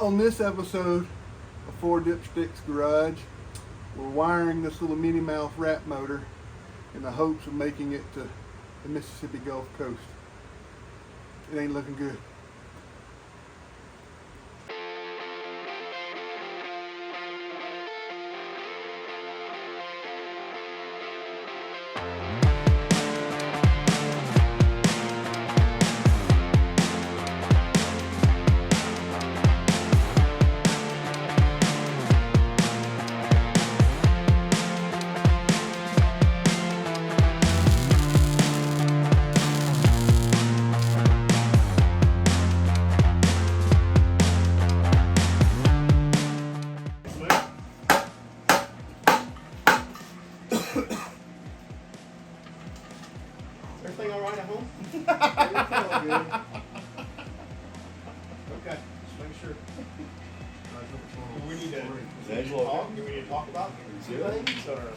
On this episode of Four Dipsticks Garage, we're wiring this little Minnie Mouse rat motor in the hopes of making it to the Mississippi Gulf Coast. It ain't looking good. Everything all right at home? Everything all good. Okay, just make sure. Do we need to Visual. talk? Do we need to talk about things or?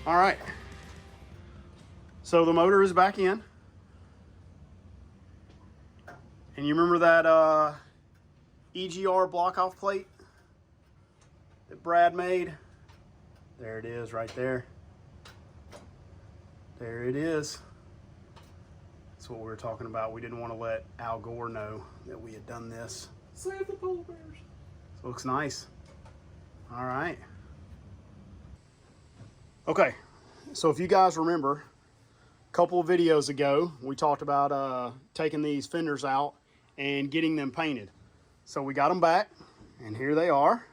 All right, so the motor is back in, and you remember that EGR block off plate that Brad made? There it is right there. There it is. That's what we were talking about. We didn't want to let Al Gore know that we had done this. Save the polar bears. So it looks nice. All right. Okay, so if you guys remember, a couple of videos ago, we talked about taking these fenders out and getting them painted. So we got them back, and here they are.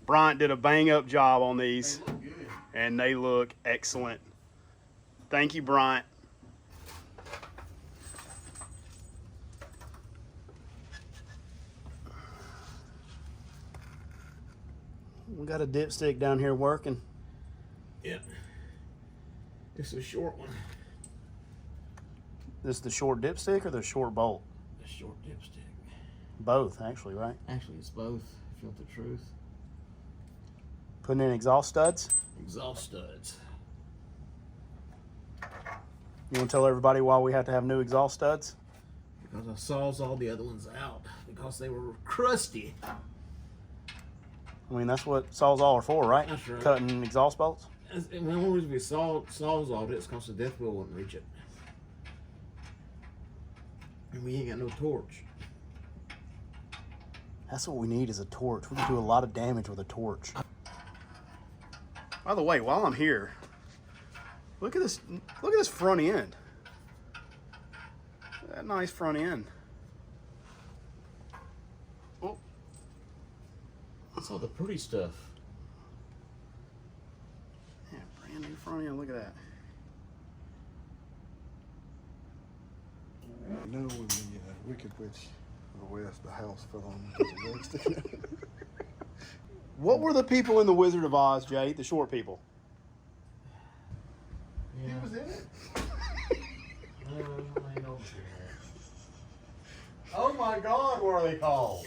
Bryant did a bang-up job on these, They look good. and they look excellent. Thank you, Bryant. We got a dipstick down here working. Yeah. This is a short one. This is the short dipstick or the short bolt? The short dipstick. Both, actually, right? Actually, it's both, if you want the truth. Putting in exhaust studs. Exhaust studs. You want to tell everybody why we had to have new exhaust studs? Because I saws all the other ones out because they were crusty. I mean, that's what Sawzall are for, right? That's right. Cutting exhaust bolts. And the only reason we saws all this because the death wheel wouldn't reach it. And we ain't got no torch. That's what we need, is a torch. We can do a lot of damage with a torch. By the way, while I'm here, look at this. Look at this front end. That nice front end. Oh, That's all the pretty stuff. yeah, brand new front end. Look at that. You know when the Wicked Witch of the West, the house fell on because of legs sticking out. What were the people in the Wizard of Oz, Jay? The short people. Yeah. He was in it. Oh my God, what are they called?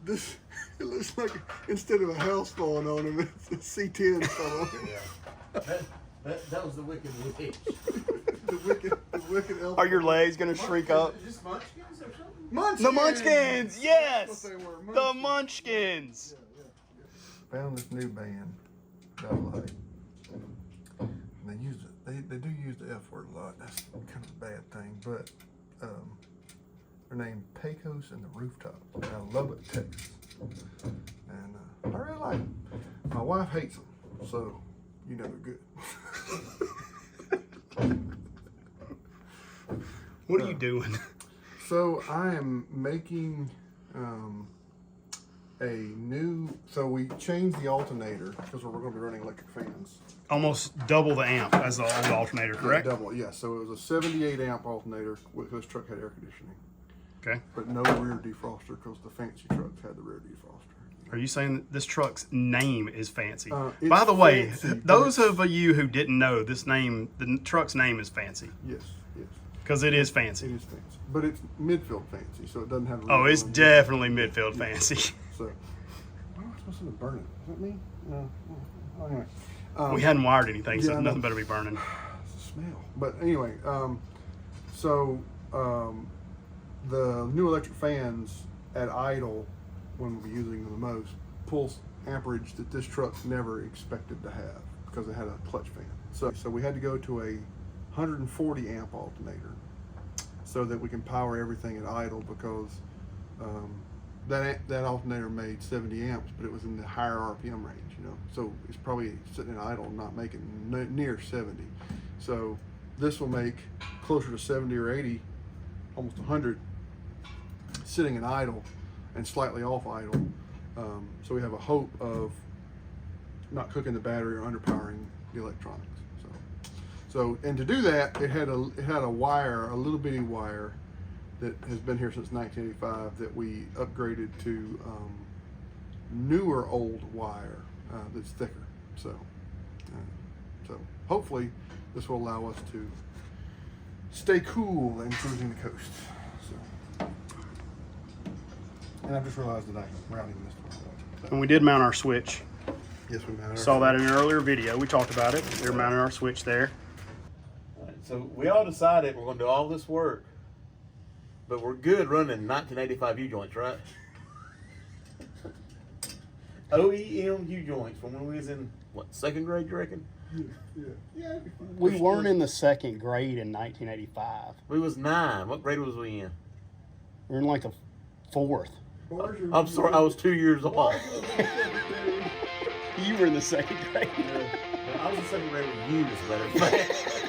This, it looks like instead of a house falling on him, it's a C10 fell on him. Yeah. That was the Wicked Witch. the wicked elf. Are your legs gonna shrink up? Is this Munchkins or something? Munchkins! The Munchkins, yes! That's what they were, The Munchkins. Found this new band that I like. They use it. They do use the F word a lot. That's kind of a bad thing, but they're named Pecos and the Rooftops out of Lubbock, Texas, and I really like them. My wife hates them, so you know they're good. What are you doing? So I am making so we changed the alternator because we're going to be running electric fans. Almost double the amp as the old alternator, correct? Yeah, double, yeah. So it was a 78 amp alternator. This truck had air conditioning, Okay. but no rear defroster because the fancy trucks had the rear defroster. Are you saying that this truck's name is fancy? It's By the way, fancy, but those of you who didn't know, this name, the truck's name is fancy. Yes, yes, Because it is it fancy. is fancy, but it's midfield fancy, so it doesn't have. Oh, it's definitely midfield fancy. So, why am I supposed to burn it? Is that me? No. Oh, anyway. We hadn't wired anything, yeah, I so know. nothing better be burning. It's the smell. But anyway, the new electric fans at idle, when we're using them the most, pulls amperage that this truck never expected to have because it had a clutch fan. So we had to go to a 140 amp alternator so that we can power everything at idle because that alternator made 70 amps, but it was in the higher RPM range, you know. So it's probably sitting in idle, not making near 70. So this will make closer to 70 or 80, almost 100, sitting in idle and slightly off idle. So we have a hope of not cooking the battery or underpowering the electronics. So and to do that, it had a wire, a little bitty wire, that has been here since 1985 that we upgraded to newer old wire that's thicker. So hopefully this will allow us to stay cool and cruising the coast. So, and I've just realized that I'm routing this one. And we did mount our switch. Yes, we mounted. Saw that in an earlier video. We talked about it. We were mounting our switch there. So we all decided we're going to do all this work, but we're good running 1985 U-joints, right? OEM U-joints from when we was in, what, second grade, you reckon? Yeah, it'd be fine. We weren't in the second grade in 1985. We was 9. What grade was we in? We were in like the fourth. I'm sorry, I was 2 years old. You were in the second grade. I was in second grade with you, as a matter of fact.